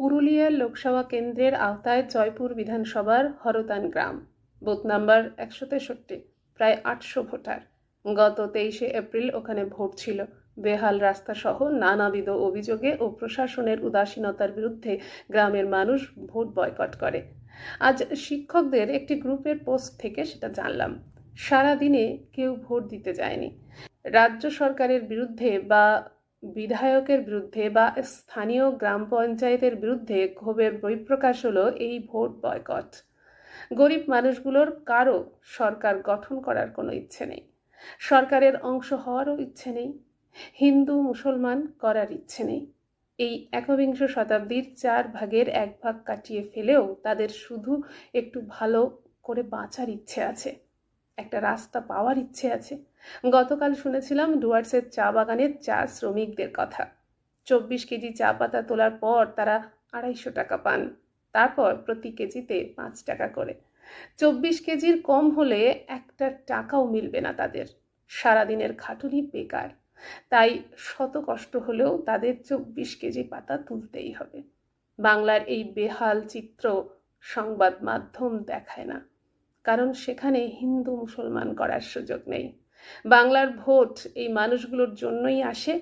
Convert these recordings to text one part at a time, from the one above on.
পুরুলিয়া লোকসভা কেন্দ্রের আওতায় জয়পুর বিধানসভার হরতান গ্রাম, বুথ নাম্বার 163, প্রায় 800 ভোটার। গত 23শে এপ্রিল ওখানে ভোট ছিল। বেহাল রাস্তা সহ নানাবিধ অভিযোগে ও প্রশাসনের উদাসীনতার বিরুদ্ধে গ্রামের মানুষ ভোট বয়কট করে। আজ শিক্ষকদের একটি গ্রুপের পোস্ট থেকে সেটা জানলাম। সারাদিনে কেউ ভোট দিতে যায়নি। রাজ্য সরকারের বিরুদ্ধে বা বিধায়কের বিরুদ্ধে বা স্থানীয় গ্রাম পঞ্চায়েতের বিরুদ্ধে ক্ষোভের বহিঃপ্রকাশ হলো এই ভোট বয়কট। গরিব মানুষগুলোর কারো সরকার গঠন করার কোনো ইচ্ছে নেই, সরকারের অংশ হওয়ারও ইচ্ছে নেই, হিন্দু মুসলমান করার ইচ্ছে নেই। এই একবিংশ শতাব্দীর 4 ভাগের 1 ভাগ কাটিয়ে ফেলেও তাদের শুধু একটু ভালো করে বাঁচার ইচ্ছে আছে, একটা রাস্তা পাওয়ার ইচ্ছে আছে। গতকাল শুনেছিলাম ডুয়ার্সের চা বাগানের চা শ্রমিকদের কথা। 24 কেজি চা পাতা তোলার পর তারা 250 টাকা পান, তারপর প্রতি কেজিতে 5 টাকা করে। 24 কেজির কম হলে একটা টাকাও মিলবে না তাদের। সারাদিনের খাটুনি বেকার, তাই শত কষ্ট হলেও তাদের 24 কেজি পাতা তুলতেই হবে। বাংলার এই বেহাল চিত্র সংবাদ মাধ্যম দেখায় না, কারণ সেখানে হিন্দু মুসলমান করার সুযোগ নেই। বাংলার ভোট এই মানুষগুলোর জন্যই আসে,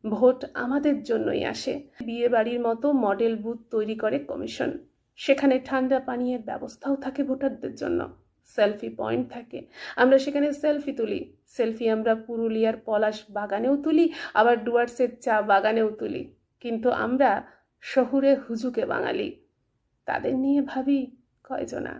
ভোট আমাদের জন্যই আসে। বিয়ে বাড়ির মতো মডেল বুথ তৈরি করে কমিশন, সেখানে ঠান্ডা পানীয়ের ব্যবস্থাও থাকে ভোটারদের জন্য, সেলফি পয়েন্ট থাকে, আমরা সেখানে সেলফি তুলি। সেলফি আমরা পুরুলিয়ার পলাশ বাগানেও তুলি, আবার ডুয়ার্সের চা বাগানেও তুলি। কিন্তু আমরা শহুরে হুজুকে বাঙালি, তাদের নিয়ে ভাবি কয়জনা?